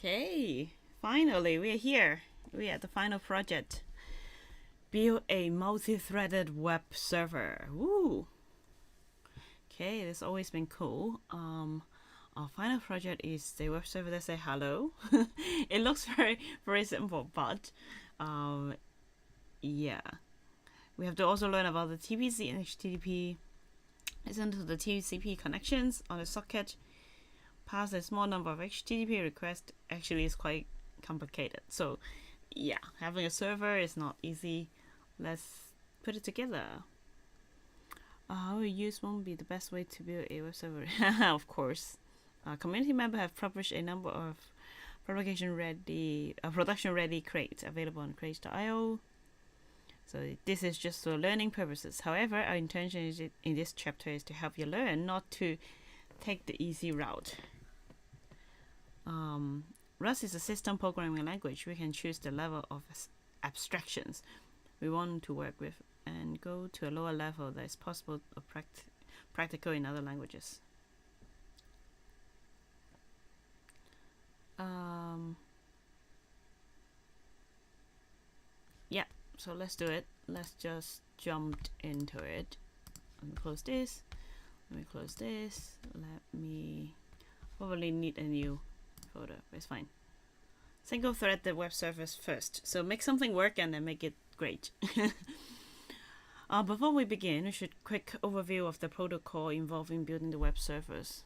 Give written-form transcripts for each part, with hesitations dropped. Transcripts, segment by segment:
Okay, finally, we're here. We're at the final project. Build a multi-threaded web server. Woo! Okay, it's always been cool. Our final project is the web server that say hello. It looks very simple, but yeah, we have to also learn about the TPC and HTTP. Listen to the TCP connections on the socket. Pass a small number of HTTP requests. Actually, is quite complicated. So, yeah, having a server is not easy. Let's put it together. How we use won't be the best way to build a web server. Of course. Community members have published a number of production ready crates available on crates.io. So this is just for learning purposes. However, our intention is in this chapter is to help you learn, not to take the easy route. Rust is a system programming language. We can choose the level of abstractions we want to work with and go to a lower level that is possible or practical in other languages. Yeah, so let's do it. Let's just jump into it. Let me close this. Let me close this. Let me probably need a new folder, but it's fine. Single thread the web servers first. So make something work and then make it great. Before we begin, we should quick overview of the protocol involved in building the web servers.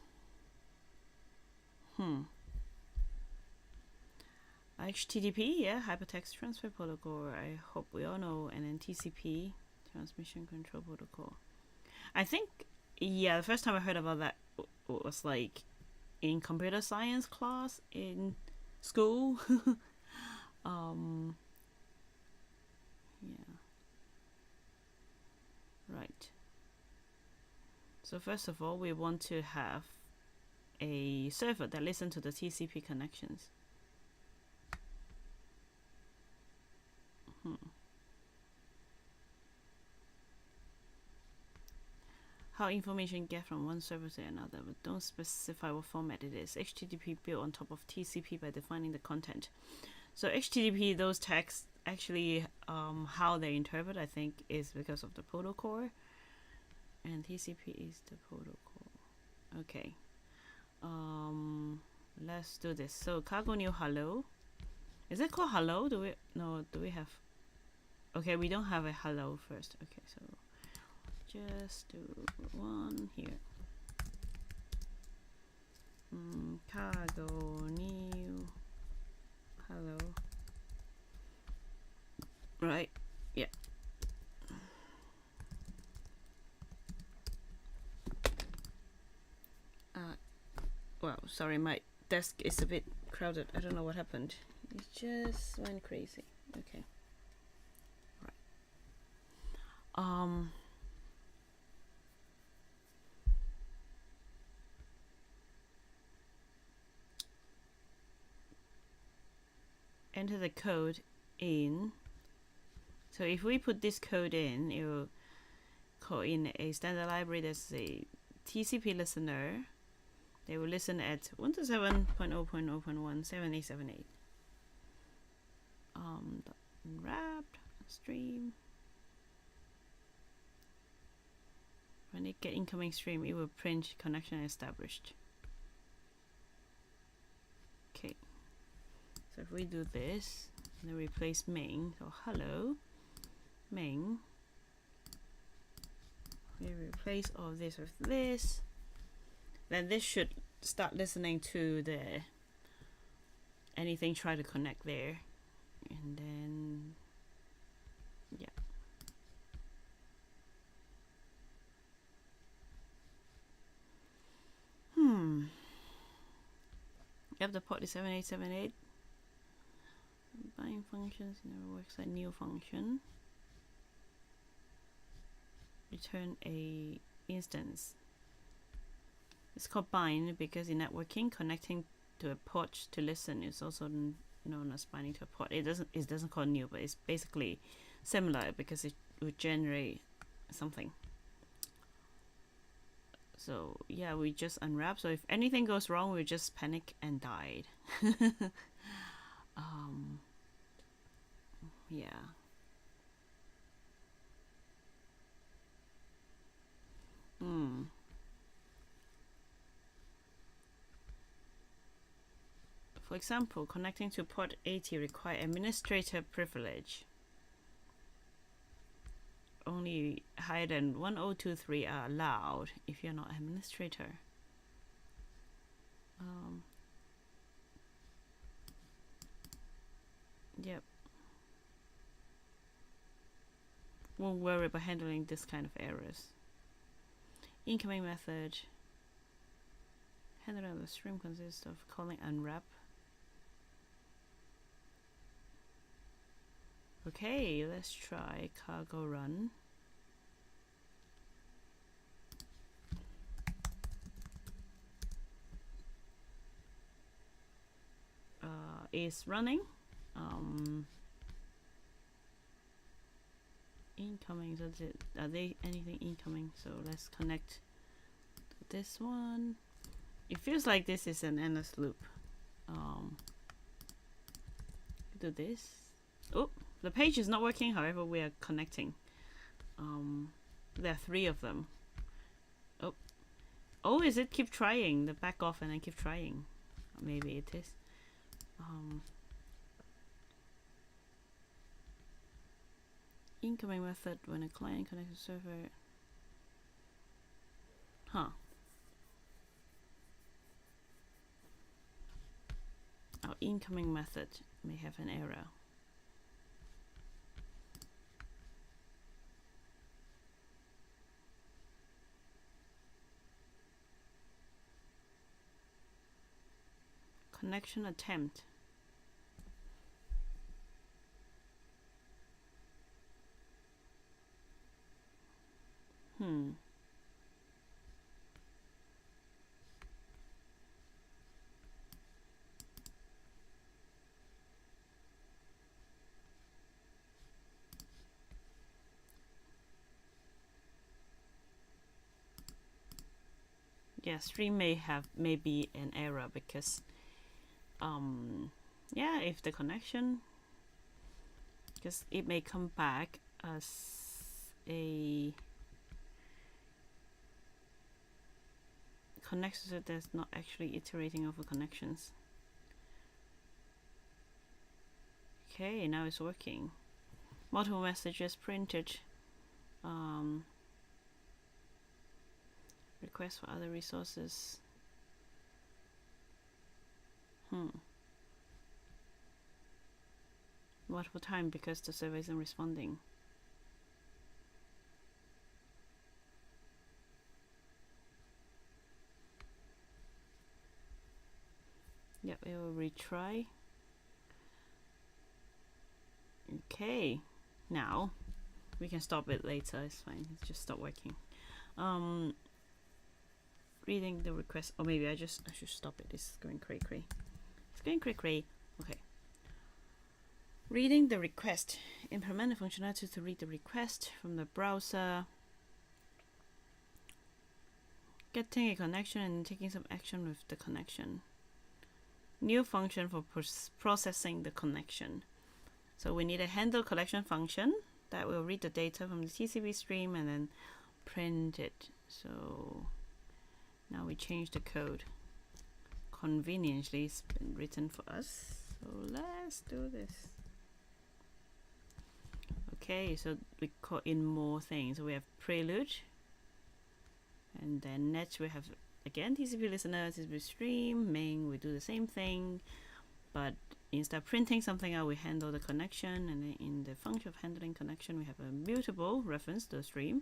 HTTP, yeah, Hypertext Transfer Protocol, I hope we all know, and then TCP, Transmission Control Protocol. I think, yeah, the first time I heard about that was like in computer science class in school. Yeah. Right. So first of all, we want to have a server that listens to the TCP connections. How information get from one server to another, but don't specify what format it is. HTTP built on top of TCP by defining the content. So HTTP, those tags actually how they interpret, I think, is because of the protocol, and TCP is the protocol. Okay. Let's do this. So cargo new hello. Is it called hello? Do we have? Okay, we don't have a hello first. Okay, so just do one here. Cargo new hello. Right, yeah. Well, sorry, my desk is a bit crowded. I don't know what happened. It just went crazy. Okay. Right. Enter the code in. So if we put this code in, it will call in a standard library that's a TCP listener. They will listen at 127.0.0.17878. Wrapped stream. When it get incoming stream, it will print connection established. Okay. So if we do this, then replace main. So hello, main. We replace all this with this. Then this should start listening to the anything try to connect there, and then yeah. Yep, the port is 7878. Bind functions never works. A new function. Return a instance. It's called bind because in networking, connecting to a port to listen is also known as binding to a port. It doesn't call new, but it's basically similar because it would generate something. So yeah, we just unwrap. So if anything goes wrong, we just panic and died. yeah. For example, connecting to port 80 require administrator privilege. Only higher than 1023 are allowed if you're not administrator. Yep. Won't worry about handling this kind of errors. Incoming method. Handling of the stream consists of calling unwrap. Okay, let's try cargo run. Is running. Incoming. So are they anything incoming? So let's connect to this one. It feels like this is an endless loop. Do this. Oh, the page is not working. However, we are connecting. There are 3 of them. Oh, is it keep trying? The back off and then keep trying. Maybe it is. Incoming method when a client connects to server. Huh. Our incoming method may have an error. Connection attempt. Yeah, stream may be an error because yeah, if the connection, because it may come back as a connection that's not actually iterating over connections. Okay, now it's working. Multiple messages printed. Request for other resources. Multiple time because the server isn't responding. Yep, it will retry. Okay, now we can stop it later. It's fine. It's just stopped working. Reading the request, or maybe I should stop it. It's going cray cray. It's going cray cray. Okay. Reading the request. Implement the functionality to read the request from the browser. Getting a connection and taking some action with the connection. New function for processing the connection. So we need a handle collection function that will read the data from the TCP stream and then print it. So now we change the code. Conveniently, it's been written for us. So let's do this. Okay, so we call in more things. So we have prelude, and then next we have again TCP listener, TCP stream, main. We do the same thing, but instead of printing something out, we handle the connection, and then in the function of handling connection, we have a mutable reference to the stream,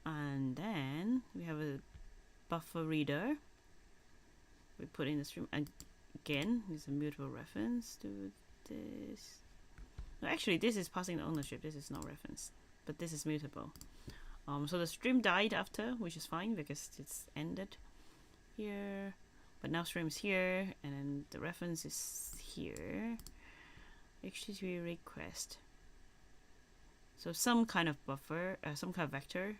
and then we have a buffer reader. We put in the stream again. There's a mutable reference to this. No, actually, this is passing the ownership. This is not reference, but this is mutable. So the stream died after, which is fine because it's ended here. But now stream is here, and then the reference is here. HTTP request. So some kind of buffer, some kind of vector.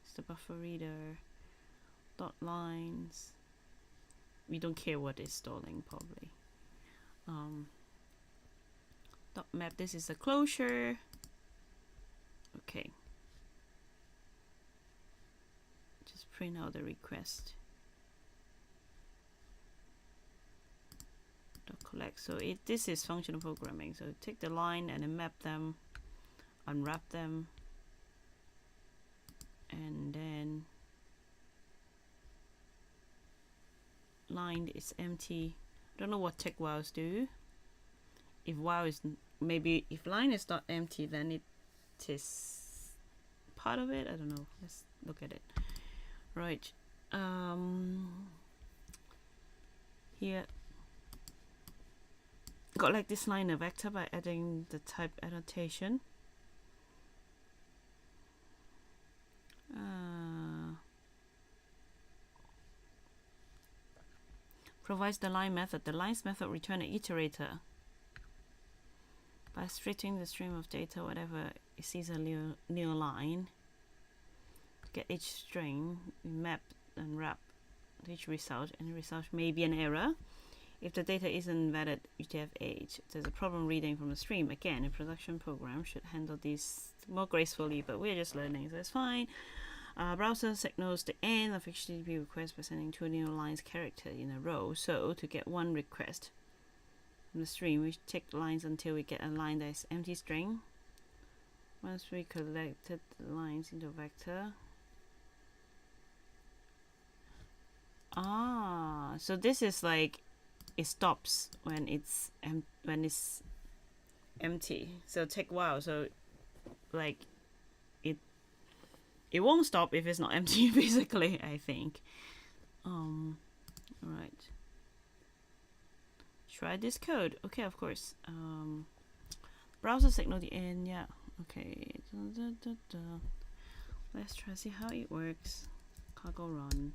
It's the buffer reader. Dot lines. We don't care what is stalling, probably. Dot map, this is a closure. Okay. Just print out the request. Dot collect. So this is functional programming. So take the line and then map them, unwrap them, and then line is empty. I don't know what take whiles do. If while is maybe if line is not empty, then it is part of it. I don't know. Let's look at it. Right. Here got like this line of vector by adding the type annotation. Provides the line method. The lines method return an iterator by stretching the stream of data whatever it sees a new line. To get each string, we map and wrap each result, and the result may be an error. If the data isn't valid UTF-8, there's a problem reading from the stream. Again, a production program should handle these more gracefully, but we're just learning, so it's fine. Browser signals the end of HTTP request by sending 2 new lines character in a row. So to get one request from the stream, we take lines until we get a line that is empty string. Once we collected the lines into a vector. So this is like it stops when it's empty. So take while. So like it won't stop if it's not empty, basically, I think. Right. Try this code. Okay, of course. Browser signal the end. Yeah. Okay. Let's try to see how it works. Cargo run.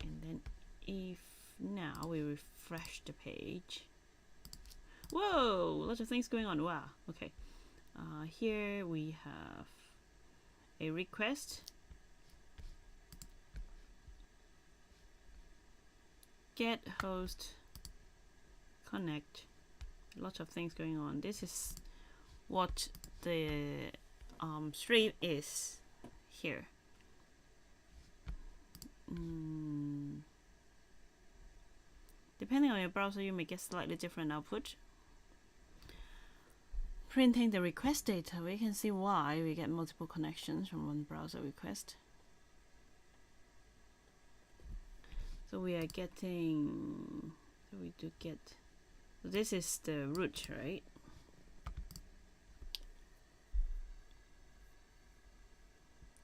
And then if now we refresh the page. Whoa! Lots of things going on. Wow. Okay. Here we have a request, get host connect, lots of things going on. This is what the stream is here. Depending on your browser, you may get slightly different output. Printing the request data, we can see why we get multiple connections from one browser request. So we are getting, so we do get, so this is the root, right?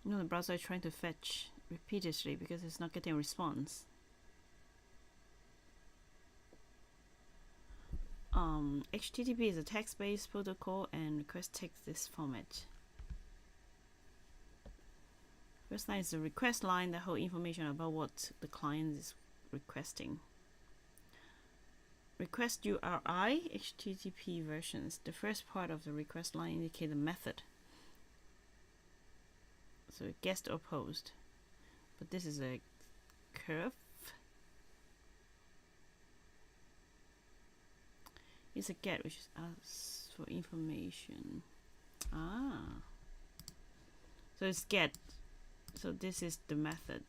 You know, the browser is trying to fetch repeatedly because it's not getting a response. HTTP is a text-based protocol and request takes this format. First line is the request line that holds information about what the client is requesting. Request URI, HTTP versions. The first part of the request line indicates the method. So guest or post. But this is a curve. It's a get, which is asks for information. So it's get. So this is the method.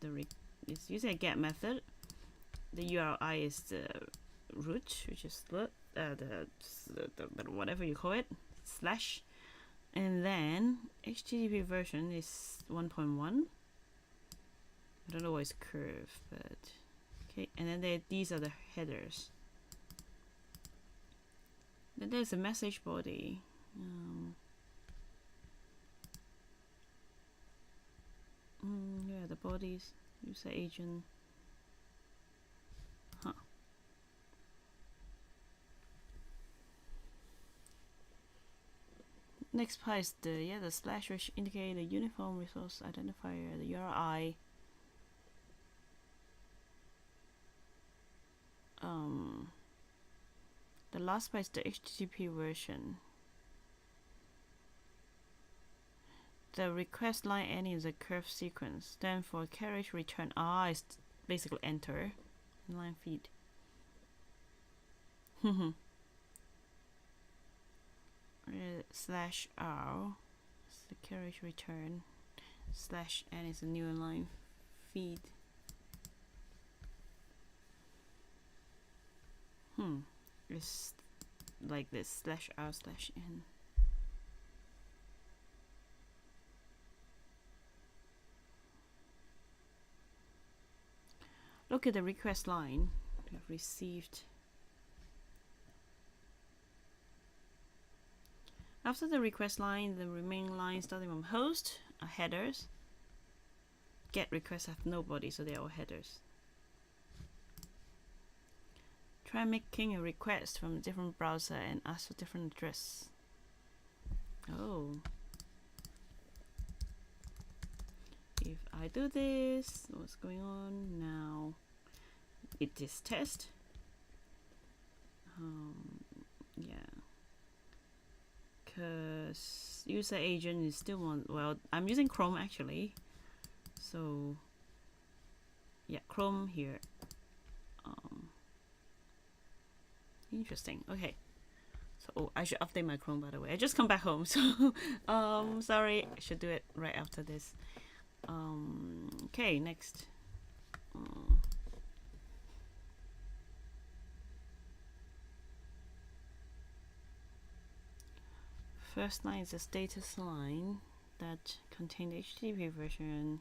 It's using a get method. The URI is the root, which is the whatever you call it, slash, and then HTTP version is 1.1. I don't know why it's curve, but okay. And then these are the headers. Then there's a message body. Yeah, the bodies, user agent. Next part is the slash, which indicate the uniform resource identifier, the URI. The last part is the HTTP version. The request line ending is a curve sequence. Then for carriage return is basically enter line feed. slash r the carriage return slash n is a new line feed. It's like this slash r slash n. Look at the request line we have received. After the request line, the remaining lines starting from host are headers. Get requests have nobody, so they're all headers. Try making a request from a different browser and ask for different address. Oh. If I do this, what's going on now? It is test. Yeah. Because user agent is still on. Well, I'm using Chrome actually. So yeah, Chrome here. Interesting. Okay. So I should update my Chrome, by the way. I just come back home, so sorry. I should do it right after this. Okay, next. First line is a status line that contains the HTTP version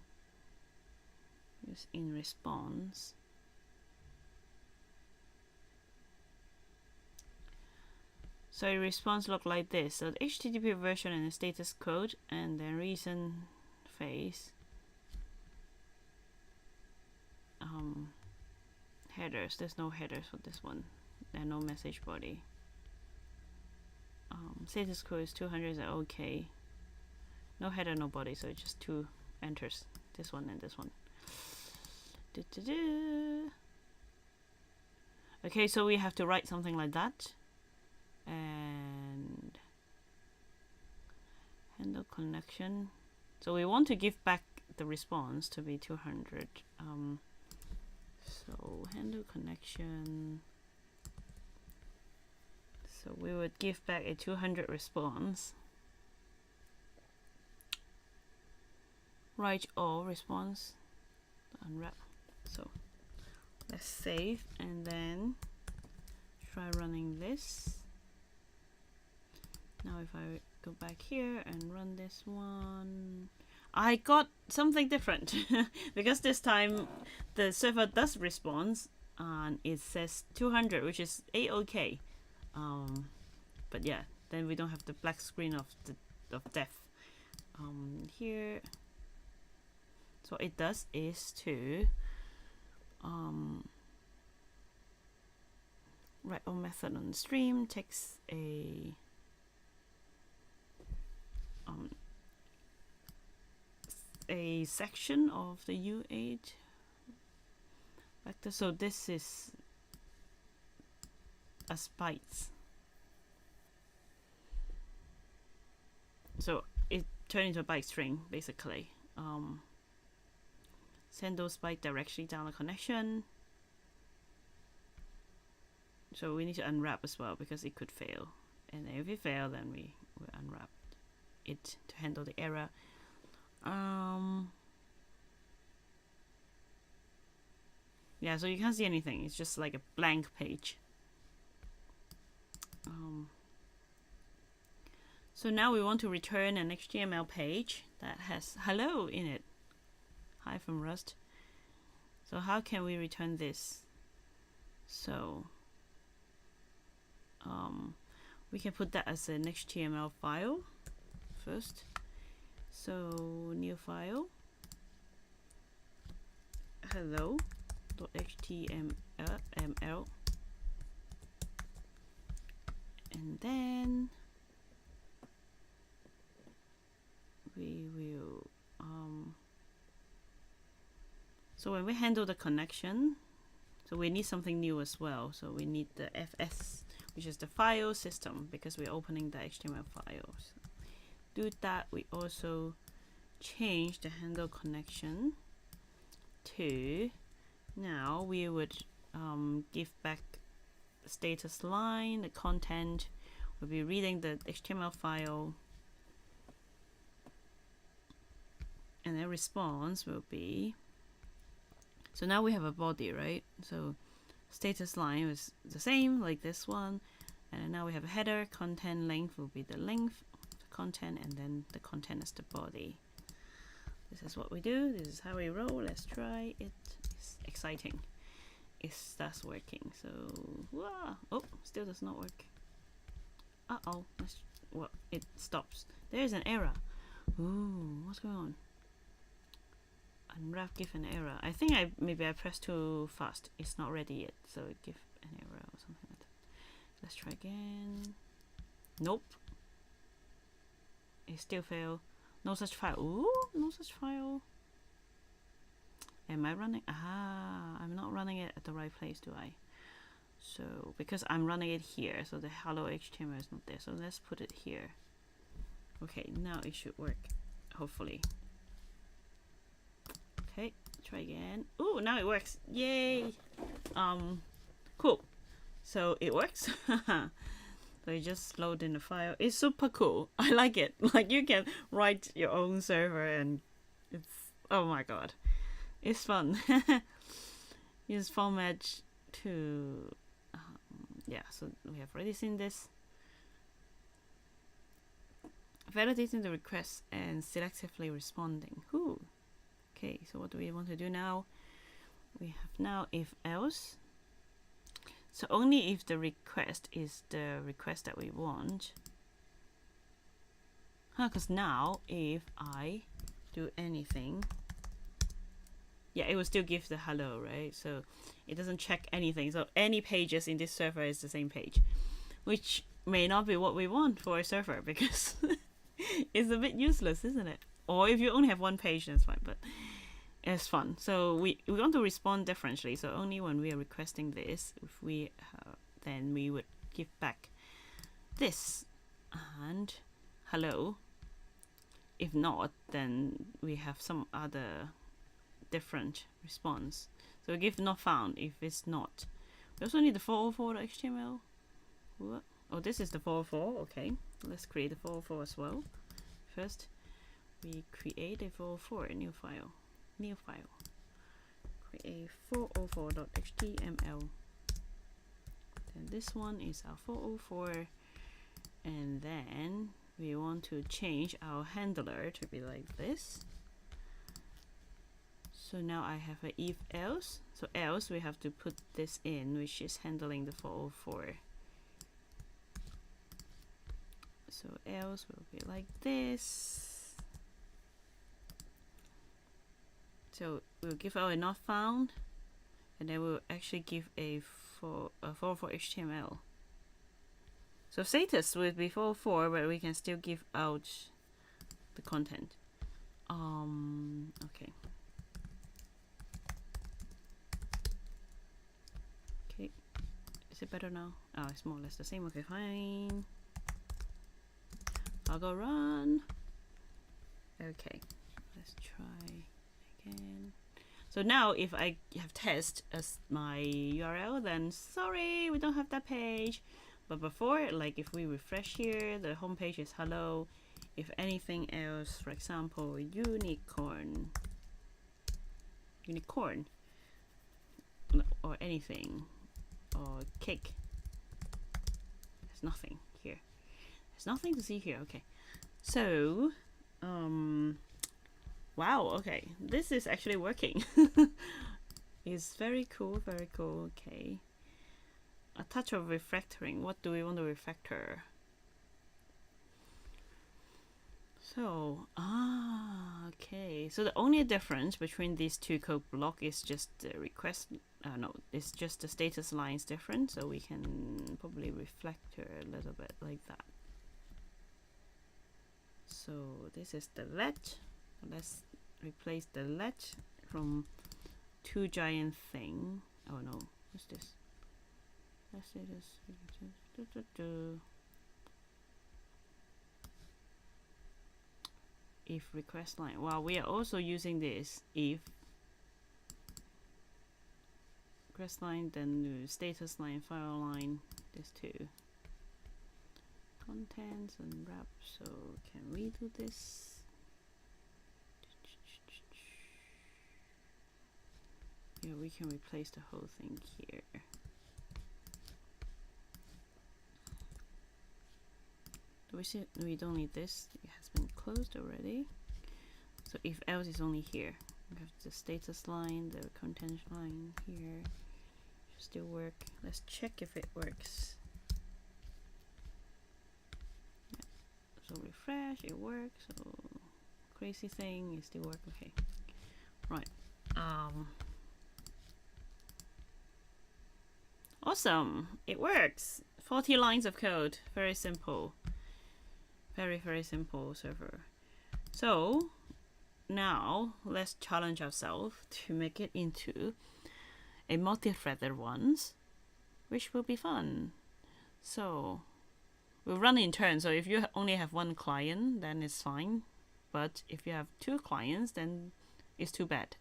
is in response. So a response look like this. So the HTTP version and the status code and the recent phase. Headers. There's no headers for this one. There are no message body. Status code is 200 is okay. No header, no body, so it's just two enters. This one and this one. Okay, so we have to write something like that. And handle connection. So we want to give back the response to be 200. So handle connection. So we would give back a 200 response. Write all response. Unwrap. So let's save and then try running this. Now if I go back here and run this one, I got something different because this time the server does response and it says 200, which is A-OK. But yeah, then we don't have the black screen of death here. So what it does is to write a method on the stream, takes a section of the U8 vector. So this is as bytes. So it turned into a byte string basically. Send those bytes directly down the connection. So we need to unwrap as well because it could fail. And if it fails, then we will unwrap it to handle the error. Yeah, so you can't see anything. It's just like a blank page. So now we want to return an HTML page that has hello in it. Hi from Rust. So how can we return this? So we can put that as an HTML file first. So new file, hello.html, and then we will so when we handle the connection, so we need something new as well. So we need the fs, which is the file system, because we're opening the HTML files. Do that, we also change the handle connection to, now we would give back the status line, the content will be reading the HTML file, and the response will be, so now we have a body, right? So status line is the same like this one, and now we have a header. Content length will be the length of the content, and then the content is the body. This is what we do. This is how we roll. Let's try it. It's exciting. It starts working. So, wow. Oh, still does not work. Uh-oh. Well, it stops. There's an error. Ooh, what's going on? Unwrap give an error. I think maybe I pressed too fast. It's not ready yet, so it give an error or something like that. Let's try again. Nope. It still failed. No such file. Ooh, no such file. Am I running? Ah, I'm not running it at the right place, do I? So, because I'm running it here, so the hello HTML is not there. So let's put it here. Okay, now it should work, hopefully. Okay, try again. Ooh, now it works. Yay! Cool. So it works. So you just load in the file. It's super cool. I like it. Like you can write your own server, and it's, oh my god, it's fun. Use format to yeah. So we have already seen this. Validating the request and selectively responding. Ooh. Okay. So what do we want to do now? We have now if else. So only if the request is the request that we want. Because now if I do anything, yeah, it will still give the hello, right? So it doesn't check anything. So any pages in this server is the same page, which may not be what we want for a server, because it's a bit useless, isn't it? Or if you only have one page, that's fine, but it's fun. So we want to respond differently. So only when we are requesting this, if we then we would give back this and hello. If not, then we have some other different response. So we give not found if it's not. We also need the 404.html. What? Oh, this is the 404. Okay, let's create the 404 as well. First, we create a 404, a new file. New file. Create 404.html. Then this one is our 404, and then we want to change our handler to be like this. So now I have a if else. So else we have to put this in, which is handling the 404. So else will be like this. So we'll give out a not found, and then we'll actually give a 404 HTML. So status would be 404, but we can still give out the content. Okay. Okay. Is it better now? Oh, it's more or less the same. Okay, fine. I'll go run. Okay. Let's try again. So now if I have test as my URL, then sorry, we don't have that page. But before, like if we refresh here, the home page is hello. If anything else, for example, unicorn, or anything, or cake, there's nothing here. There's nothing to see here. Okay, so wow, okay, this is actually working. It's very cool, very cool. Okay, a touch of refactoring. What do we want to refactor? So okay, so the only difference between these two code block is just the request. No, it's just the status lines different, so we can probably refactor a little bit like that. So this is the let. Let's replace the let from two giant thing. Oh no, what's this? Let's say this. If request line. Wow, we are also using this if request line, then status line, file line, this too. contents and wrap. So can we do this? Yeah, we can replace the whole thing here. Do we see? We don't need this. It has been closed already. So if else is only here. We have the status line, the content line here. Should still work. Let's check if it works. Yeah. So refresh, it works. So crazy thing, it still works. Okay. Right. Awesome. It works. 40 lines of code. Very simple. Very, very simple server. So now let's challenge ourselves to make it into a multi-threaded ones, which will be fun. So we'll run in turn. So if you only have one client, then it's fine. But if you have two clients, then it's too bad.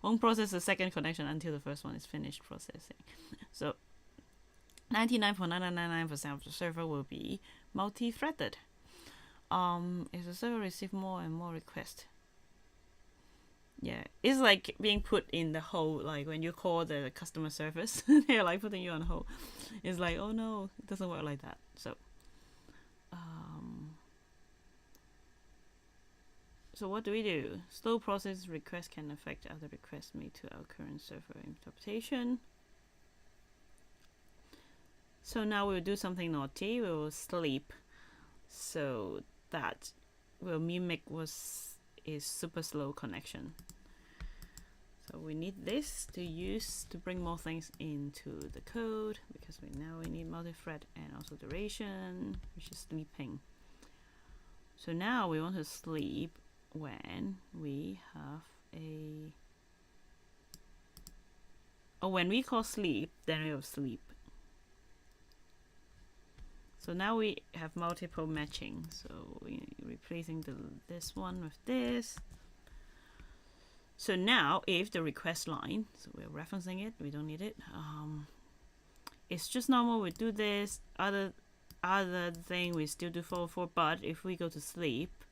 Won't process the second connection until the first one is finished processing. So 99.9999% of the server will be multi-threaded. If the server receives more and more requests, yeah, it's like being put in the hold. Like when you call the customer service, they're like putting you on hold. It's like, oh no, it doesn't work like that. So so what do we do? Slow process request can affect other requests made to our current server interpretation. So now we'll do something naughty. We will sleep, so that will mimic is super slow connection. So we need this to use to bring more things into the code, because we need multi-thread and also duration, which is sleeping. So now we want to sleep when we have when we call sleep, then we will sleep. So now we have multiple matching. So we're replacing this one with this. So now if the request line, so we're referencing it, we don't need it. It's just normal, we do this. Other thing we still do 404, but if we go to sleep,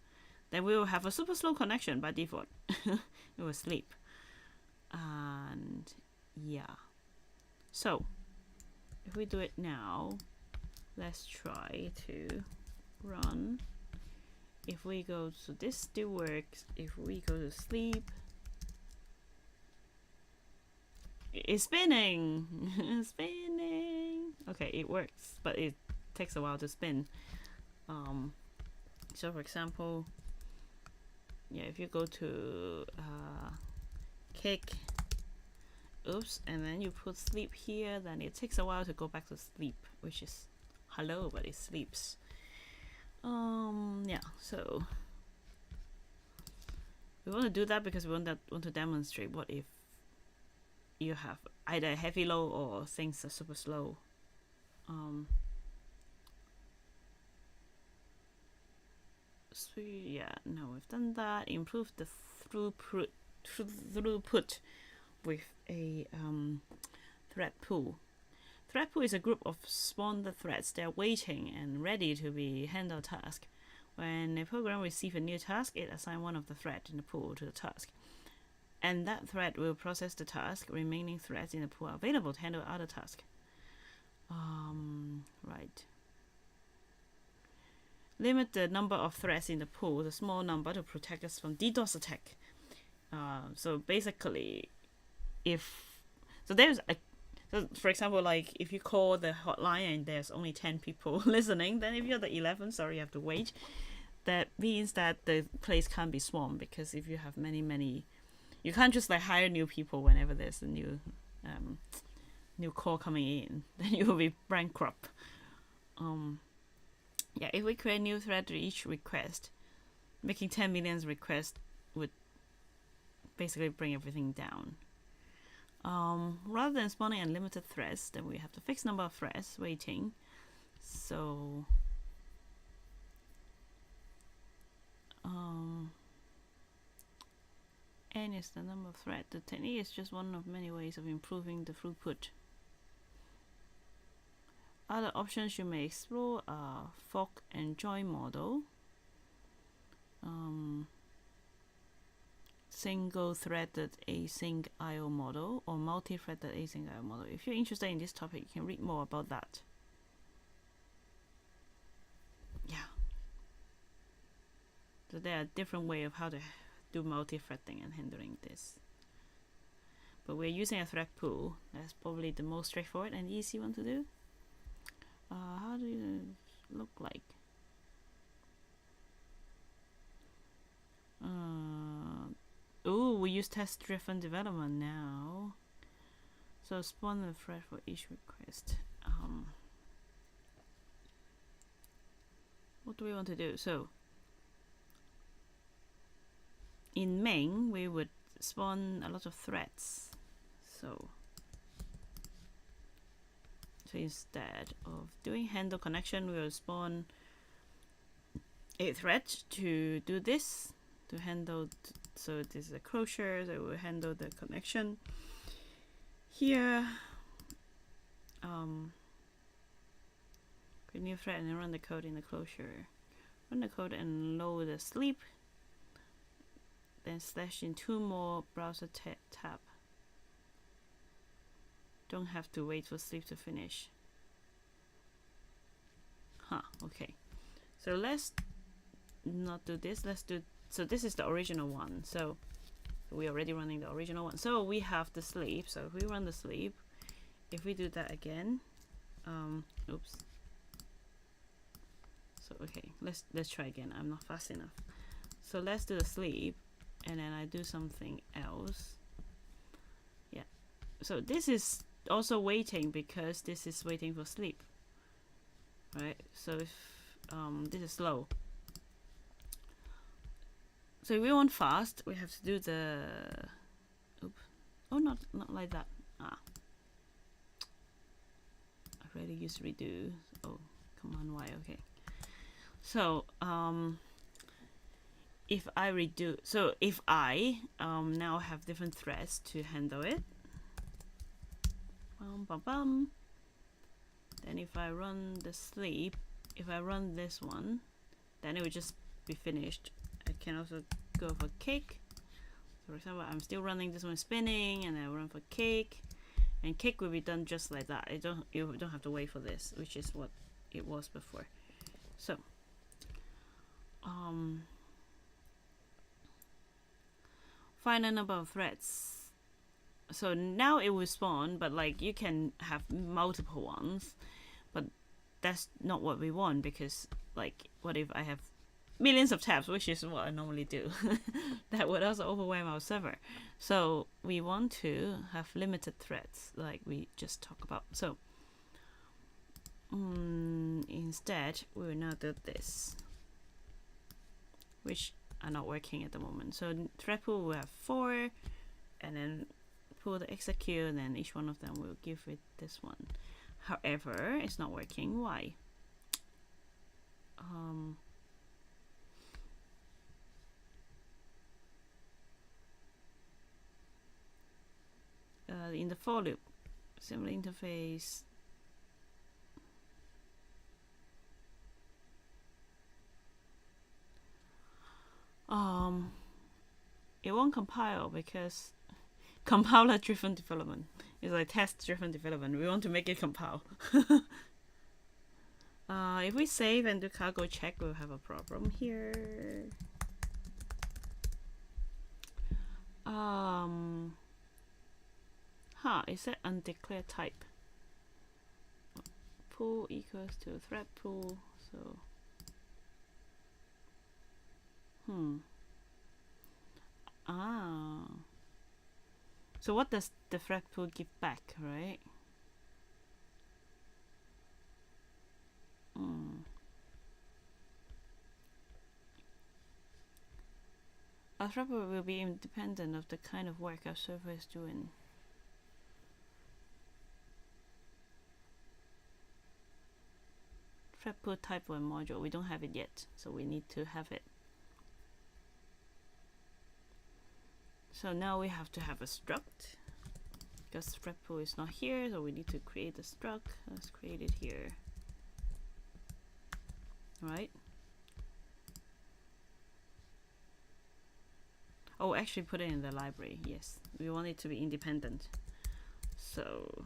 then we will have a super slow connection by default. It will sleep. And yeah. So if we do it now, let's try to run. If we go, so this still works. If we go to sleep, it's spinning. Spinning. Okay, it works, but it takes a while to spin. So for example, yeah, if you go to kick, oops, and then you put sleep here, then it takes a while to go back to sleep, which is hello, but it sleeps. Yeah, so we want to do that because we want to demonstrate what if you have either heavy load or things are super slow. So yeah, now we've done that. Improve the throughput with a thread pool. Thread pool is a group of spawned threads that are waiting and ready to be handled task. When a program receives a new task, it assigns one of the threads in the pool to the task, and that thread will process the task. Remaining threads in the pool are available to handle other tasks. Right. Limit the number of threads in the pool, the small number, to protect us from DDoS attack. So basically, so for example, like if you call the hotline and there's only 10 people listening, then if you're the 11th, sorry, you have to wait. That means that the place can't be swarmed, because if you have many, you can't just like hire new people whenever there's a new call coming in. Then you will be bankrupt. Yeah, if we create new thread to each request, making 10 million requests would basically bring everything down. Rather than spawning unlimited threads, then we have the fixed number of threads waiting. So n is the number of threads. The technique is just one of many ways of improving the throughput. Other options you may explore are fork and join model, single-threaded async I/O model, or multi-threaded async I/O model. If you're interested in this topic, you can read more about that. Yeah. So there are different ways of how to do multi-threading and handling this. But we're using a thread pool. That's probably the most straightforward and easy one to do. How do it look like? Oh, we use test-driven development now. So spawn a thread for each request. What do we want to do? So in main, we would spawn a lot of threads. So instead of doing handle connection, we will spawn a thread to do this, to handle. So this is a closure, so we'll handle the connection here. Create new thread and then run the code in the closure. Run the code and load the sleep. Then slash in 2 more browser tab. Don't have to wait for sleep to finish. Okay. So let's not do this. Let's do, so this is the original one. So we're already running the original one. So we have the sleep. So if we run the sleep, if we do that again, oops. So okay, let's try again. I'm not fast enough. So let's do the sleep, and then I do something else. Yeah. So this is also waiting because this is waiting for sleep. Right. So if this is slow. So if we want fast, we have to do the. Oops. Oh, not like that. I already used redo. Oh, command Y. Okay. So if I redo, so if I now have different threads to handle it, then if I run the sleep, if I run this one, then it will just be finished. I can also go for cake. So for example, I'm still running this one spinning, and I run for cake, and cake will be done just like that. You don't have to wait for this, which is what it was before. So find a number of threads. So now it will spawn, but like you can have multiple ones, but that's not what we want, because like what if I have millions of tabs, which is what I normally do. That would also overwhelm our server. So we want to have limited threads, like we just talked about. So instead we will now do this, which are not working at the moment. So thread pool will have 4, and then pull the execute, and then each one of them will give it this one. However, it's not working. Why? In the for loop, assembly interface. It won't compile because compiler driven development is like test driven development. We want to make it compile. If we save and do cargo check, we'll have a problem here. It said undeclared type. Pool equals to thread pool. So so what does the thread pool give back, right? Our thread pool will be independent of the kind of work our server is doing. Thread pool type 1 module, we don't have it yet, so we need to have it. So now we have to have a struct, because thread pool is not here, so we need to create a struct. Let's create it here. right? Oh, actually put it in the library. Yes, we want it to be independent. So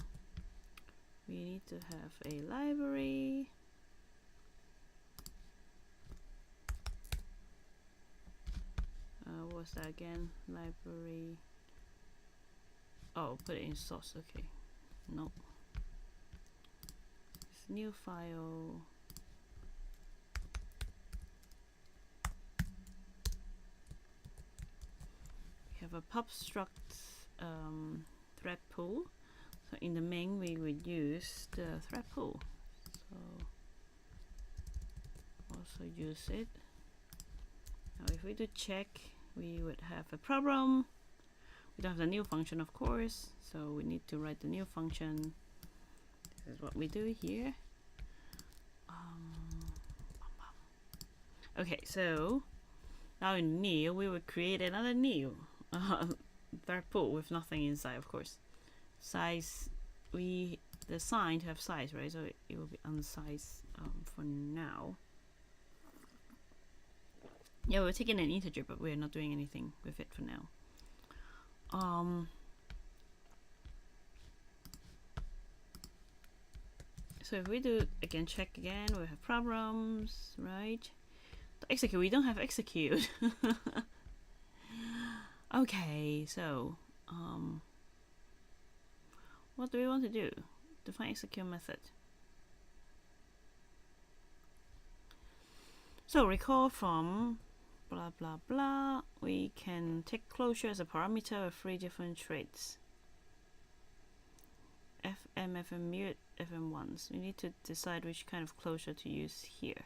we need to have a library. What's that again? Library. Oh, put it in source. Okay. Nope. It's new file. We have a pub struct thread pool. So in the main, we would use the thread pool. So also use it. Now, if we do check, we would have a problem. We don't have the new function, of course, so we need to write the new function. This is what we do here. Okay, so now in new, we would create another new thread pool with nothing inside, of course. Size, we designed to have size, right? So it will be unsized for now. Yeah, we're taking an integer, but we're not doing anything with it for now. So if we do again, check again, we have problems, right? The execute, we don't have execute. Okay, so what do we want to do? Define execute method. So recall from blah blah blah, we can take closure as a parameter of 3 different traits. FM, FM mute, FM ones. We need to decide which kind of closure to use here.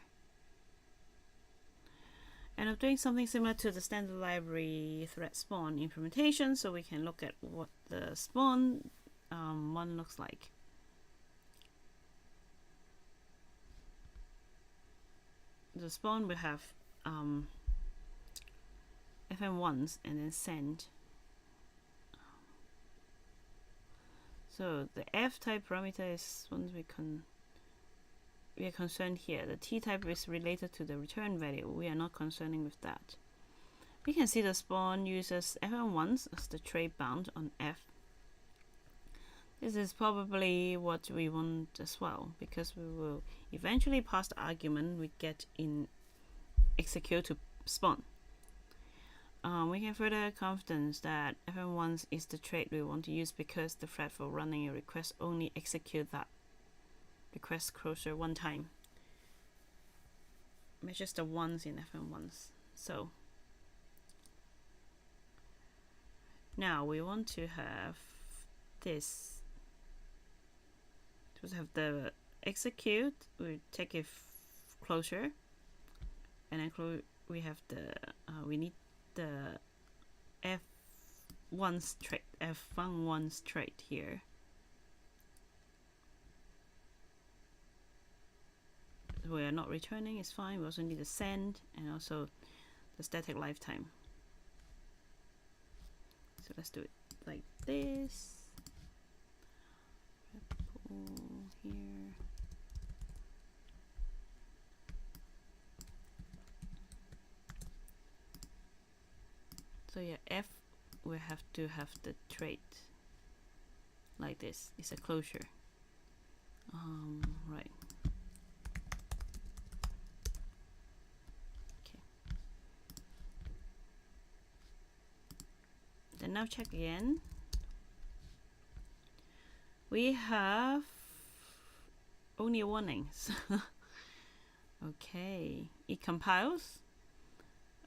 And I'm doing something similar to the standard library thread spawn implementation, so we can look at what the spawn one looks like. The spawn will have FM1s and then send. So the F type parameter is ones we are concerned here. The T type is related to the return value. We are not concerning with that. We can see the spawn uses FM1s as the trait bound on F. This is probably what we want as well, because we will eventually pass the argument we get in execute to spawn. We can further confidence that FM1 is the trait we want to use because the thread for running a request only execute that request closure one time. Measures the ones in FM1s. So now we want to have this. To have the execute, we take a closure, and then we have the we need the F1 trait, F1 trait here. We are not returning, it's fine. We also need the send and also the static lifetime. So let's do it like this. Here. So yeah, F we have to have the trait like this. It's a closure. Right. Okay. Then now check again. We have only warnings. Okay, it compiles.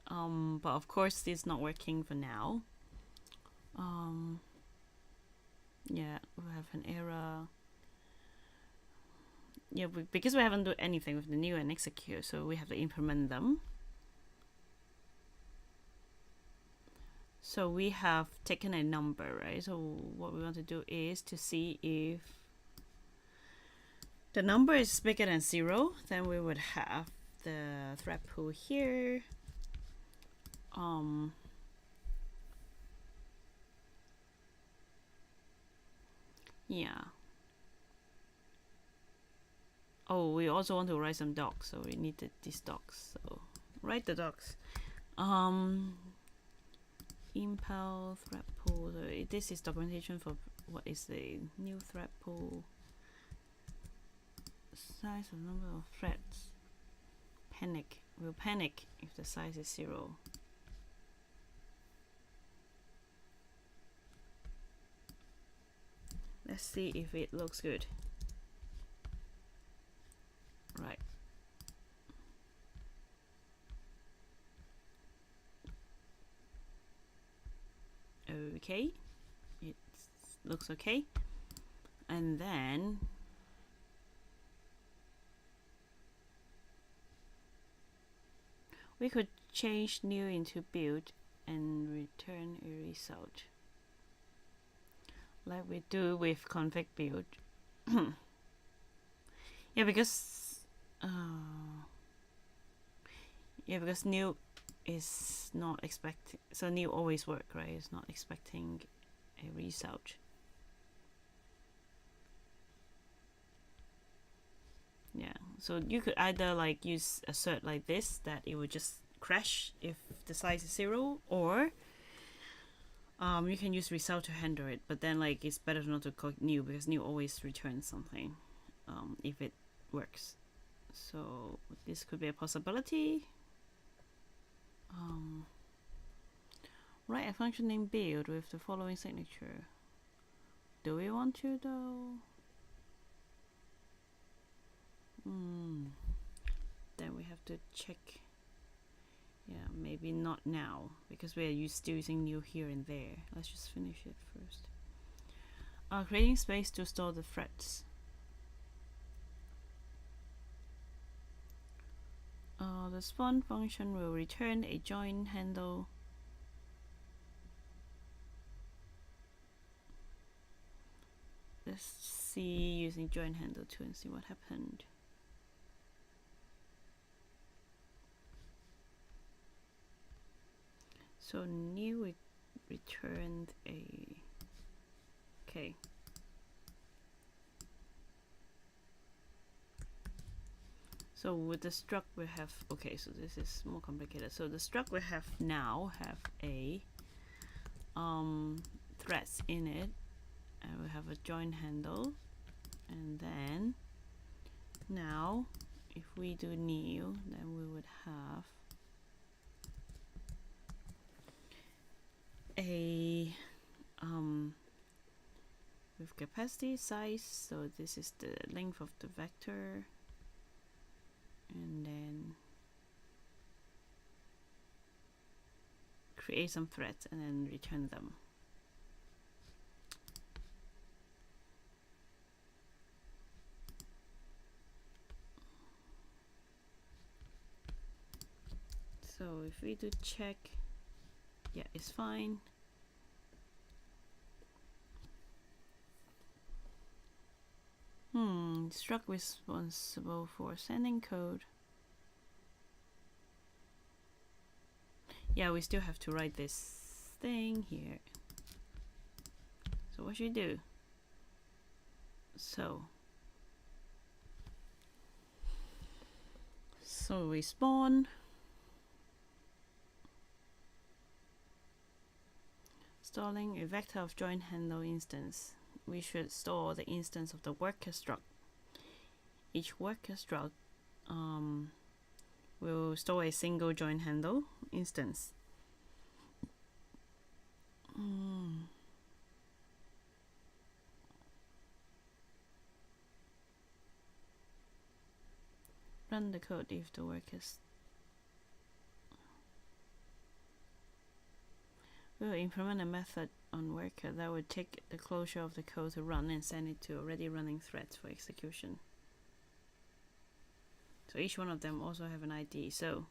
But of course this is not working for now. Yeah, we have an error. Yeah, because we haven't done anything with the new and execute, so we have to implement them. So we have taken a number, right? So what we want to do is to see if the number is bigger than 0, then we would have the thread pool here. Yeah. Oh, we also want to write some docs, so we needed these docs. So write the docs. Impel thread pool. So this is documentation for what is the new thread pool. Size of number of threads. Panic. We'll panic if the size is 0. Let's see if it looks good. Right. Okay. It looks okay. And then we could change new into build and return a result. Like we do with config build. Yeah, because new is not expecting, so new always work, right? It's not expecting a result. Yeah, so you could either like use assert like this, that it would just crash if the size is 0, or you can use result to handle it, but then like it's better not to call new, because new always returns something if it works. So this could be a possibility. Write a function named build with the following signature. Do we want to though? Then we have to check. Yeah, maybe not now, because we're still using new here and there. Let's just finish it first. Creating space to store the threads. The spawn function will return a join handle. Let's see using join handle 2 and see what happened. So new returned a, okay. So with the struct we have, okay, so this is more complicated. So the struct we have now have a threads in it, and we have a join handle, and then now if we do new, then we would have a with capacity size, so this is the length of the vector, and then create some threads and then return them. So if we do check, yeah, it's fine. Struct responsible for sending code. Yeah, we still have to write this thing here. So what should we do? So we spawn. Installing a vector of join handle instance. We should store the instance of the worker struct. Each worker struct will store a single join handle instance. Run the code if the workers. We will implement a method on worker that would take the closure of the code to run and send it to already running threads for execution. So each one of them also have an ID. So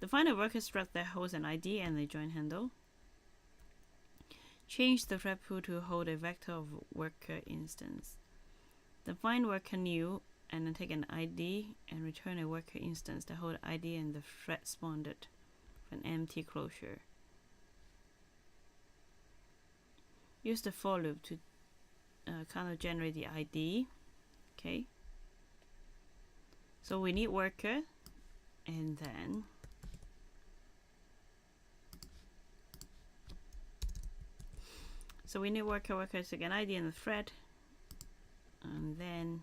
define a worker struct that holds an ID and a join handle. Change the thread pool to hold a vector of worker instance. Define worker new and then take an ID and return a worker instance that hold ID and the thread spawned with an empty closure. Use the for loop to kind of generate the ID. Okay. So we need worker, and then we need worker to get ID and the thread, and then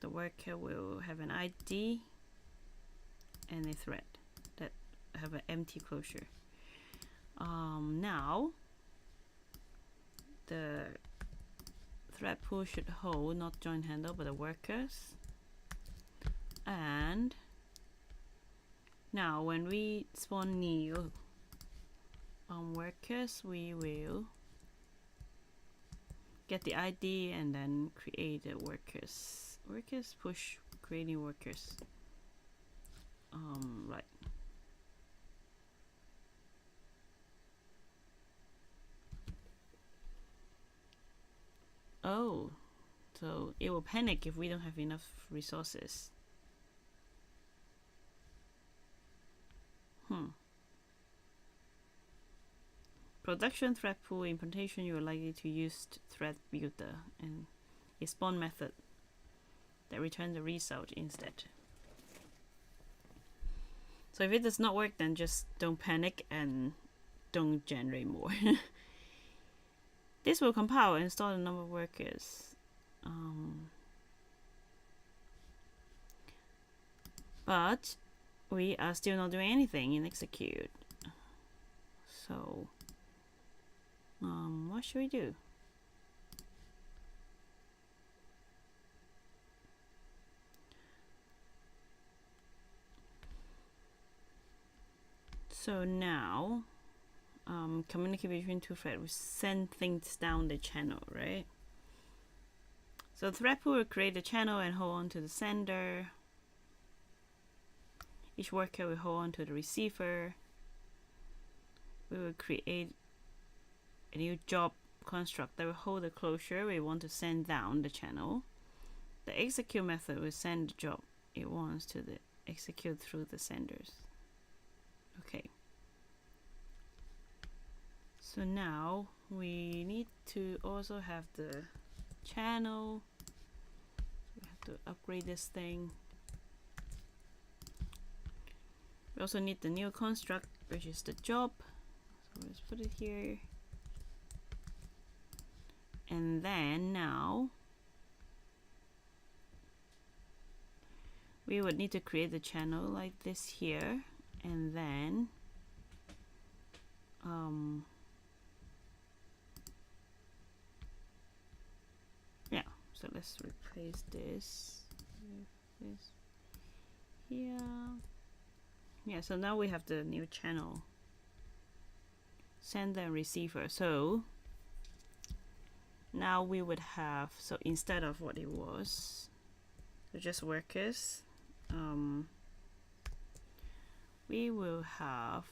the worker will have an ID and a thread that have an empty closure. Now the thread pool should hold not join handle but the workers, and now when we spawn new workers, we will get the ID and then create the workers push creating workers. Right. Oh, so it will panic if we don't have enough resources. Production thread pool implementation, you are likely to use thread builder and a spawn method that returns the result instead. So if it does not work, then just don't panic and don't generate more. This will compile and store the number of workers. But we are still not doing anything in execute. So what should we do? So now communicate between two threads, we send things down the channel, right? So the thread pool will create the channel and hold on to the sender. Each worker will hold on to the receiver. We will create a new job construct that will hold the closure we want to send down the channel. The execute method will send the job it wants to the execute through the senders. Okay. So now we need to also have the channel. We have to upgrade this thing. We also need the new construct, which is the job. So let's put it here. And then now we would need to create the channel like this here, and then yeah, so let's replace this with this here. Yeah, so now we have the new channel, sender and receiver. So now we would have, so instead of what it was, so just workers, we will have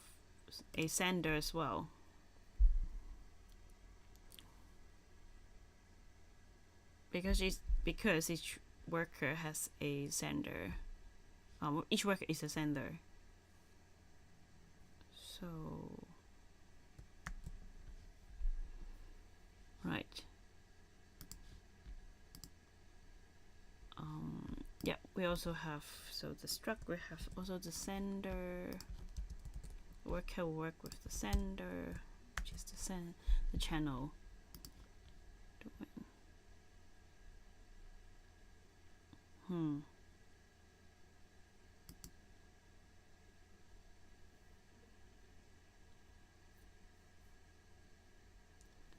a sender as well. Because each worker has a sender. Each worker is a sender. So right. Yeah, we also have, so the struct, we have also the sender. Worker will work with the sender, which is the channel.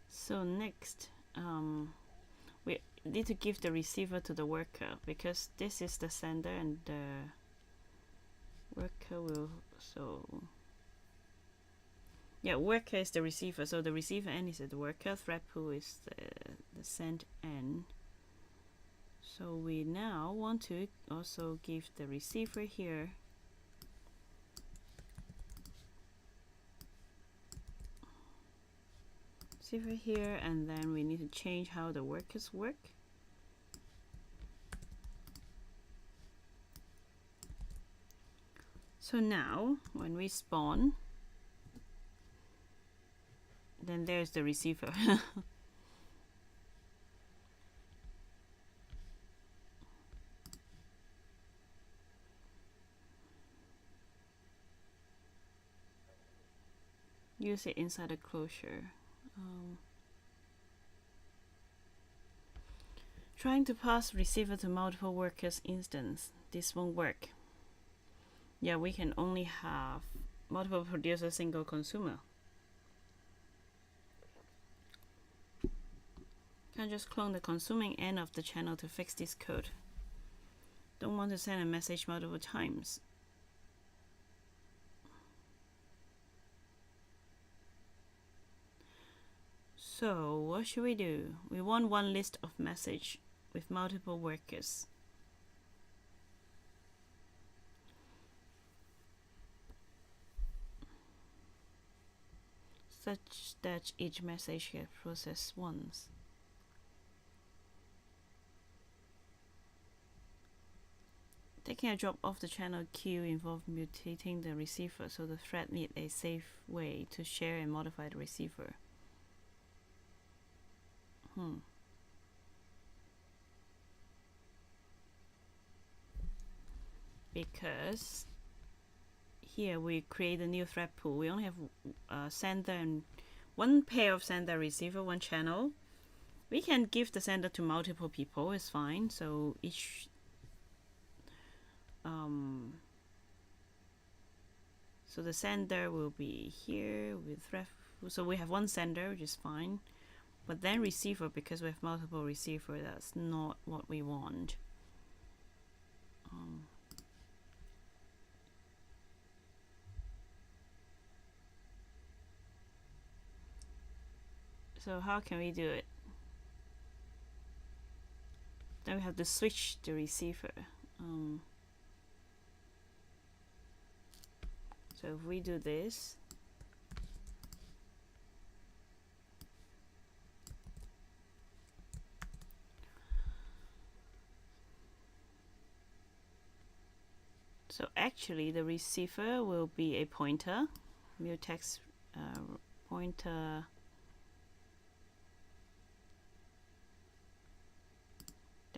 So next, we need to give the receiver to the worker, because this is the sender and the worker will, so yeah, worker is the receiver, so the receiver end is the worker, thread pool is the send end. So we now want to also give the receiver here and then we need to change how the workers work. So now when we spawn, then there's the receiver. use it inside a closure. Trying to pass receiver to multiple workers instance. This won't work. Yeah, we can only have multiple producer, single consumer. Can just clone the consuming end of the channel to fix this code. Don't want to send a message multiple times. So what should we do? We want one list of message with multiple workers. Such that each message gets processed once. Taking a drop off the channel queue involves mutating the receiver, so the thread needs a safe way to share and modify the receiver. Because here we create a new thread pool. We only have sender and one pair of sender receiver, one channel. We can give the sender to multiple people, it's fine. So each so the sender will be here with thread. So we have one sender, which is fine. But then receiver, because we have multiple receiver, that's not what we want. So how can we do it? Then we have to switch the receiver. So if we do this, so actually the receiver will be a pointer, mutex pointer.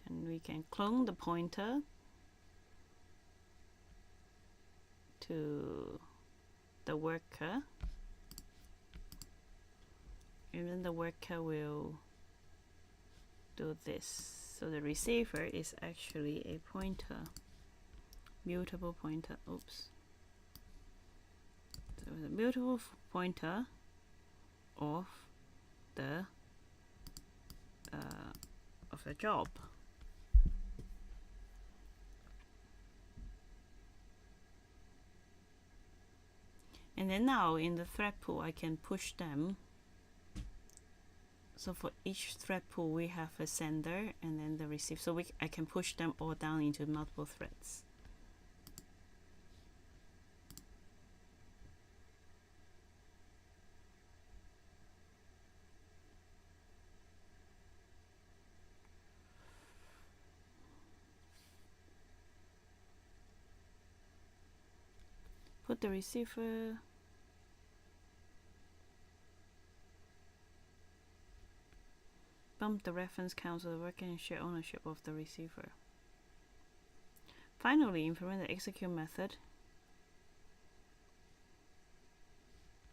Then we can clone the pointer to the worker, and then the worker will do this. So the receiver is actually a pointer, mutable pointer. Oops. So the mutable pointer of the job. And then now in the thread pool, I can push them. So for each thread pool, we have a sender and then the receiver. So I can push them all down into multiple threads. Put the receiver. Bump the reference count so the worker can share ownership of the receiver. Finally, implement the execute method.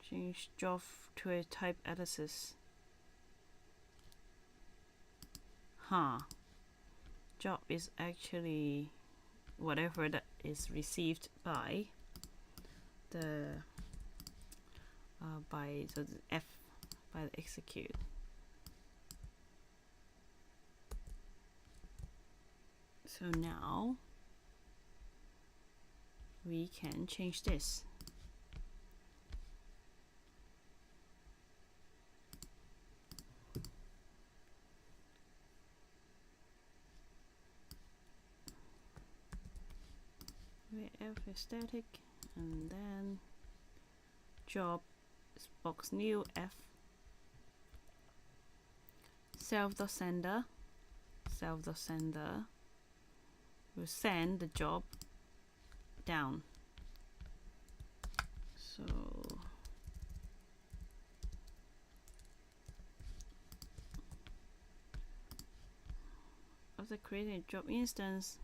Change job to a type aliases. Job is actually whatever that is received by the by the F by the execute. So now we can change this. F is static, and then job is box new F self.sender will send the job down. So after creating a job instance,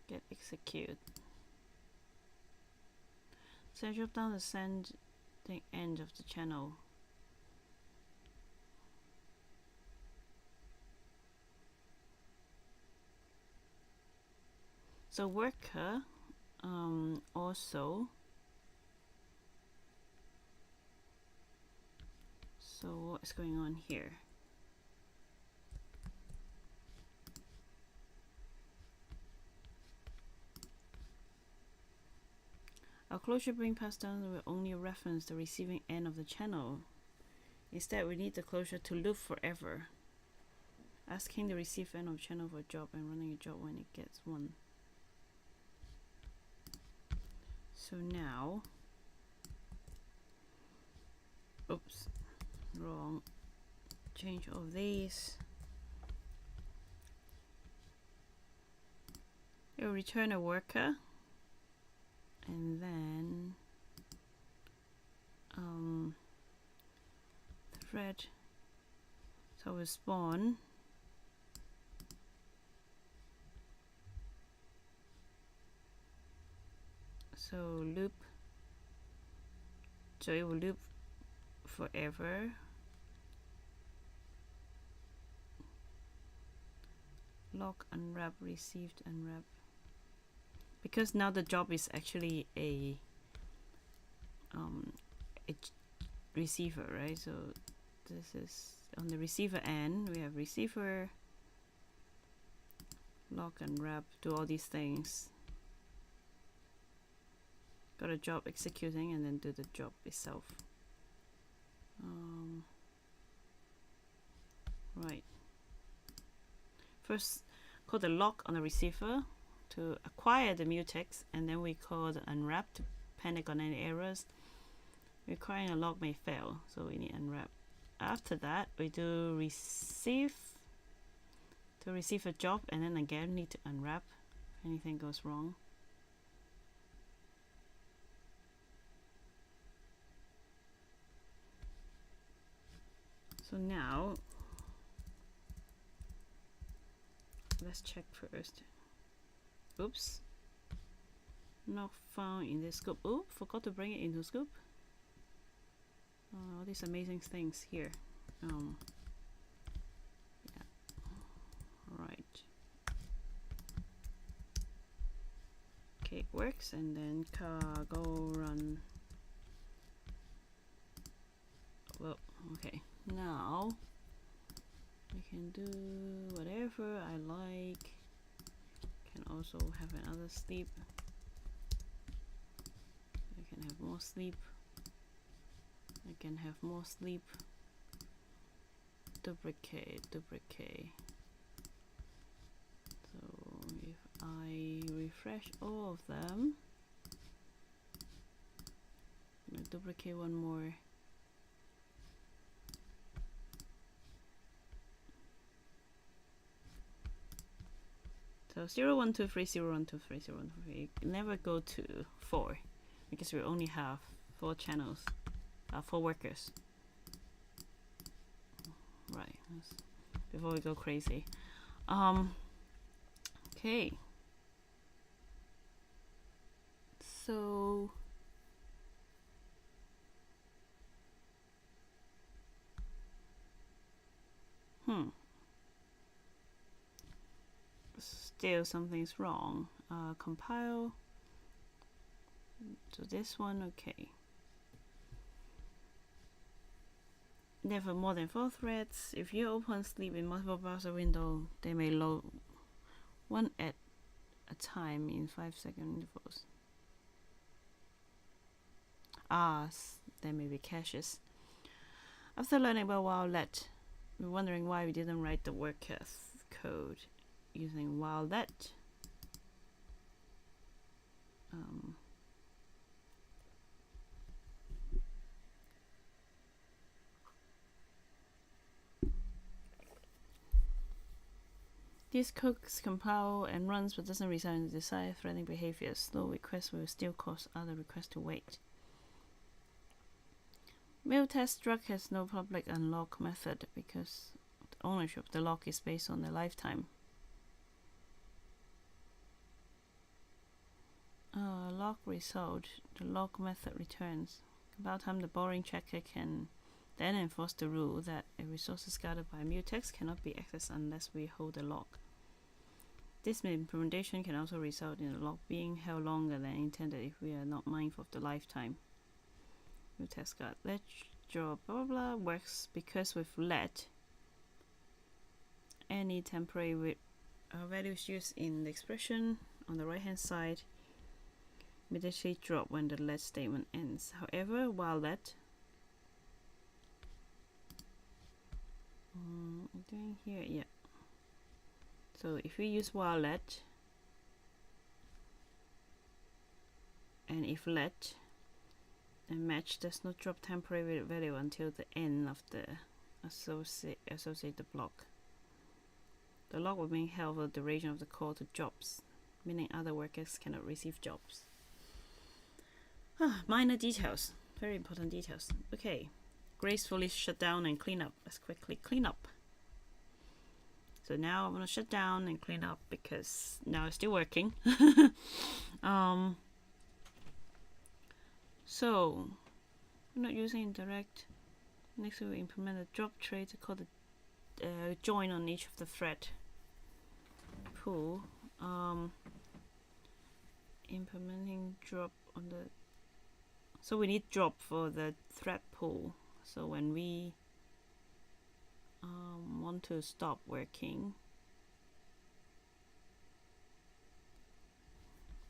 get execute. So drop down the sending end of the channel. So worker also. So what's going on here? Our closure being passed down will only reference the receiving end of the channel. Instead, we need the closure to loop forever, asking the receive end of channel for a job and running a job when it gets one. So now, oops, wrong. Change all these. It will return a worker, and then thread. So we spawn. So loop. So it will loop forever. Lock, unwrap, received, unwrap. Because now the job is actually a receiver, right? So this is on the receiver end. We have receiver, lock, unwrap, do all these things. Got a job executing and then do the job itself. Right. First, call the lock on the receiver to acquire the mutex, and then we call the unwrap to panic on any errors. Requiring a lock may fail, so we need unwrap. After that, we do receive to receive a job, and then again need to unwrap if anything goes wrong. So now, let's check first. Oops. Not found in the scope. Oh, forgot to bring it into scope. All these amazing things here. Yeah. Right. Okay, it works, and then cargo run. Well, okay. Now I can do whatever I like. Can also have another sleep. I can have more sleep. I can have more sleep. Duplicate. So if I refresh all of them, I'm gonna duplicate one more. So 0, 1, 2, 3, 0, 1, 2, 3, 0, 1, 2, 3. Never go to 4 because we only have 4 channels, 4 workers. Right. Before we go crazy. Okay. So still something's wrong. Compile. So this one, okay. Never more than 4 threads. If you open sleep in multiple browser windows, they may load one at a time in 5-second intervals. There may be caches. After learning about Wildlet, we're wondering why we didn't write the worker code using Wildlet. This code compile and runs but doesn't result in the desired threading behavior. Slow requests will still cause other requests to wait. Mail test struct has no public unlock method because the ownership of the lock is based on the lifetime. log result, the log method returns. About time the borrowing checker can then enforce the rule that a resources gathered by mutex cannot be accessed unless we hold a log. This implementation can also result in the log being held longer than intended if we are not mindful of the lifetime. Mutex guard let draw blah blah blah works because with let any temporary values used in the expression on the right hand side immediately drop when the let statement ends. However, while let doing here, yeah. So if we use while let and if let and match does not drop temporary value until the end of the associated block. The log will be held for the duration of the call to jobs, meaning other workers cannot receive jobs. Minor details, very important details. Okay, gracefully shut down and clean up. Let's quickly clean up. So now I'm gonna shut down and clean up because now it's still working. So we're not using indirect. Next we implement a drop trait to call the join on each of the thread pool. Implementing drop on the, so we need drop for the thread pool. So when we want to stop working,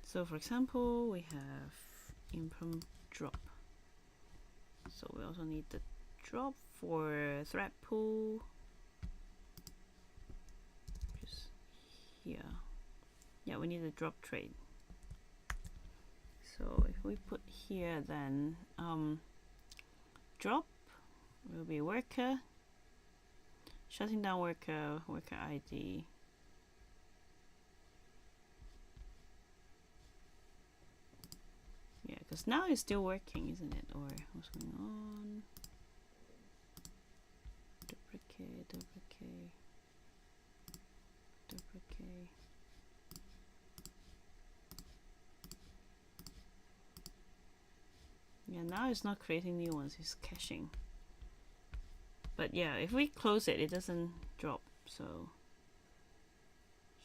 so for example we have implement drop, so we also need the drop for thread pool just here. Yeah, we need a drop trait. So if we put here, then drop will be worker, shutting down worker, worker ID. Yeah, because now it's still working, isn't it? Or what's going on? Duplicate, duplicate, duplicate. Yeah, now it's not creating new ones, it's caching. But yeah, if we close it, it doesn't drop. So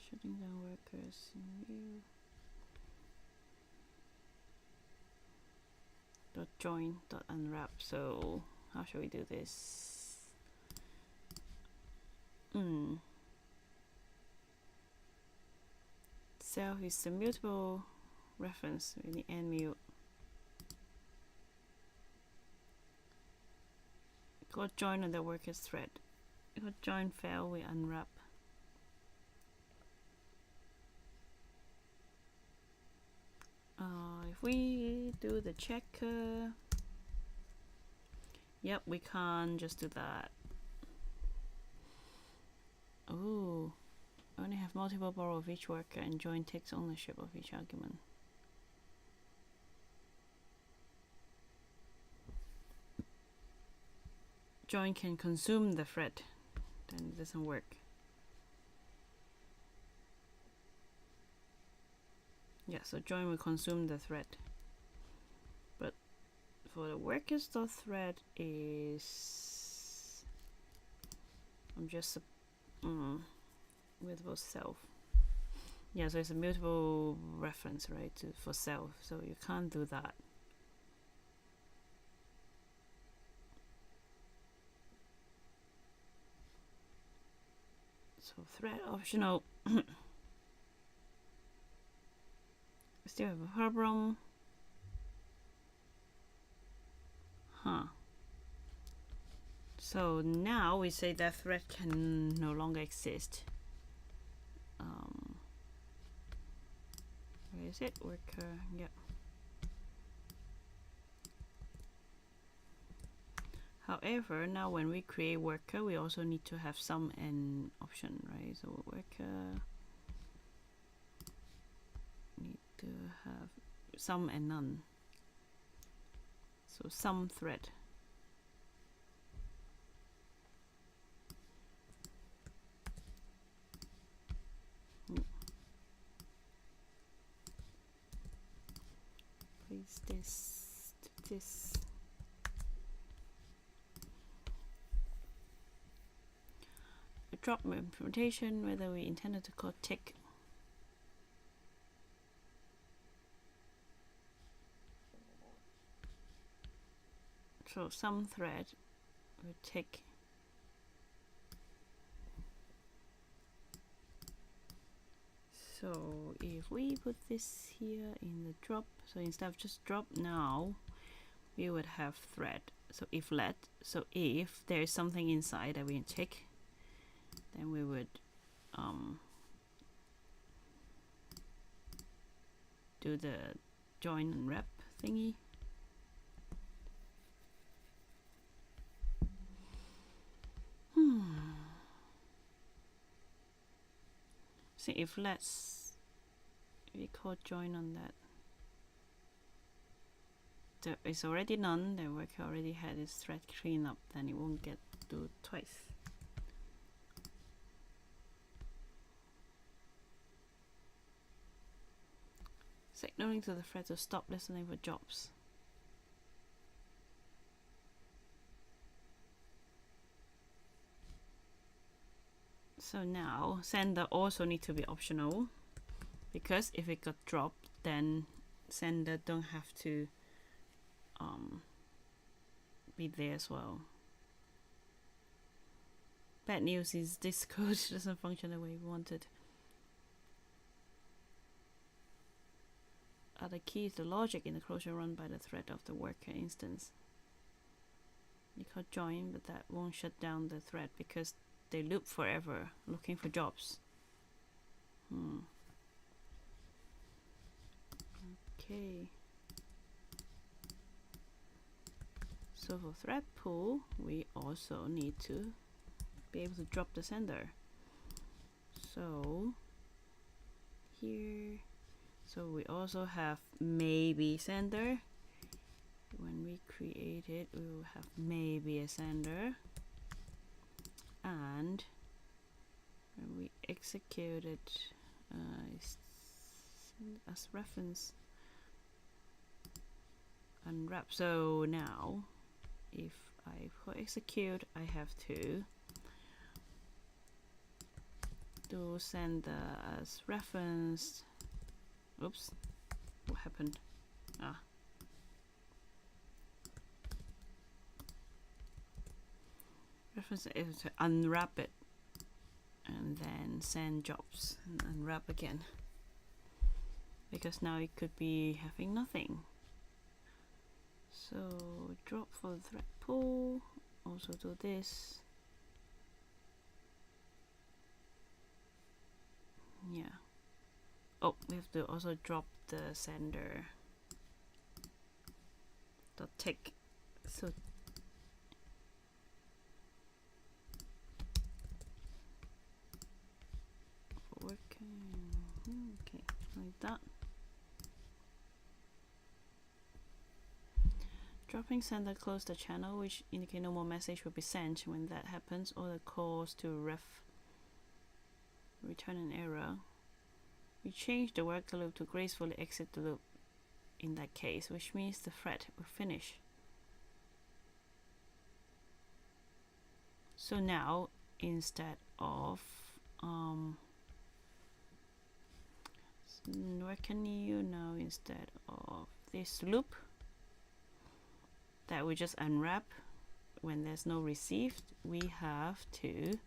shutting down workers in view. Dot join dot unwrap. So how should we do this? Self is the mutable reference. We need end mute. Got join on the workers thread. Got join fail, we unwrap. If we do the checker, yep, we can't just do that. Oh, only have multiple borrow of each worker and join takes ownership of each argument. Join can consume the thread, then it doesn't work. Yeah, so join will consume the thread. But for the workers.thread is, I'm just mutable self. Yeah, so it's a mutable reference, right, for self. So you can't do that. So thread optional. Still have a problem. So now we say that thread can no longer exist. Where is it? Worker, yep. However, now when we create worker, we also need to have some and option, right? So worker need to have some and none. So some thread. drop implementation, whether we intended to call tick. So some thread will tick. So if we put this here in the drop, so instead of just drop now, we would have thread. So if let, so if there is something inside that we can tick, then we would do the join and wrap thingy. See if let's we call join on that. It's already none, the worker already had his thread clean up, then it won't get do twice. Signaling to the thread to stop listening for jobs. So now sender also need to be optional, because if it got dropped, then sender don't have to be there as well. Bad news is this code doesn't function the way we wanted. Other key is the logic in the closure run by the thread of the worker instance. You could join, but that won't shut down the thread because they loop forever looking for jobs. Okay. So for thread pool, we also need to be able to drop the sender. So here, so we also have maybe sender. When we create it, we will have maybe a sender, and when we execute it as reference unwrap. So now if I execute, I have to do sender as reference. Oops, what happened? Reference is to unwrap it and then send jobs and unwrap again, because now it could be having nothing. So drop for the thread pool, also do this. Yeah. Oh, we have to also drop the sender dot tick. So working, okay, like that. Dropping sender close the channel, which indicate no more message will be sent. When that happens, or the calls to ref return an error. We change the worker loop to gracefully exit the loop in that case, which means the thread will finish. So now instead of worker new, now instead of this loop that we just unwrap when there's no received, we have to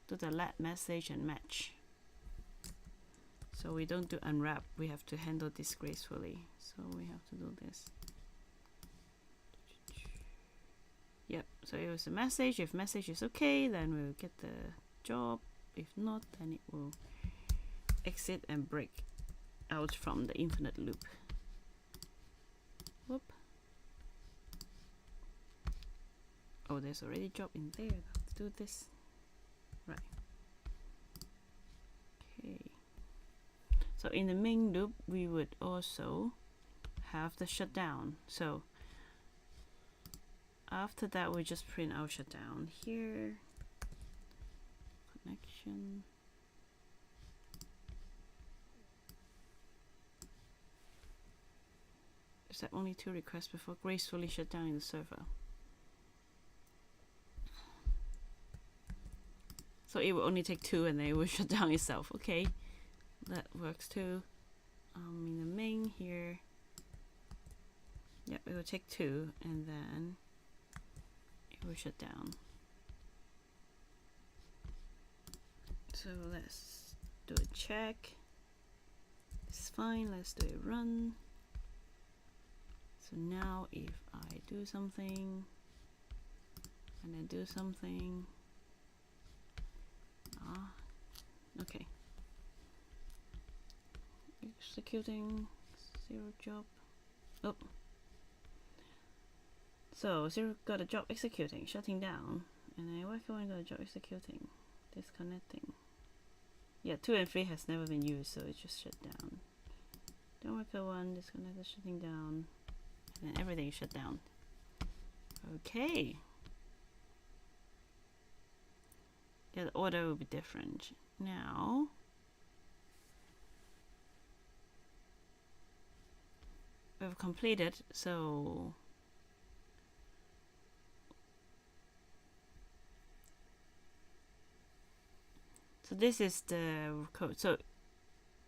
do the let message and match. So we don't do unwrap, we have to handle this gracefully. So we have to do this. Yep, so it was a message. If message is okay, then we'll get the job. If not, then it will exit and break out from the infinite loop. Whoop. Oh, there's already a job in there. Let's do this. Right. Okay. So in the main loop, we would also have the shutdown. So after that, we just print our shutdown here. Connection. Accept only 2 requests before gracefully shut down the server. So it will only take 2 and then it will shut down itself. Okay, that works too. In the main here, yep, it will take 2 and then it will shut down. So let's do a check. It's fine. Let's do a run. So now if I do something and then do something, okay, executing 0 job. Oh, so 0 got a job executing, shutting down, and then worker 1 got a job executing, disconnecting. Yeah, 2 and 3 has never been used, so it just shut down. Then worker 1 disconnected, shutting down, and then everything is shut down. Okay. Yeah, the order will be different. Now, we've completed, so this is the code. So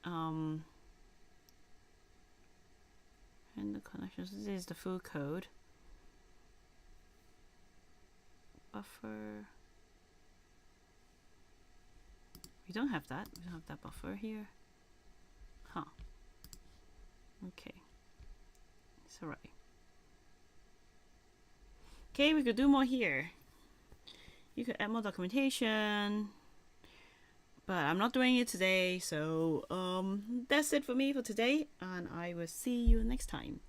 and the connections, this is the full code. Buffer, we don't have that. We don't have that buffer here. Huh. Okay. It's alright. Okay, we could do more here. You could add more documentation, but I'm not doing it today. So that's it for me for today, and I will see you next time.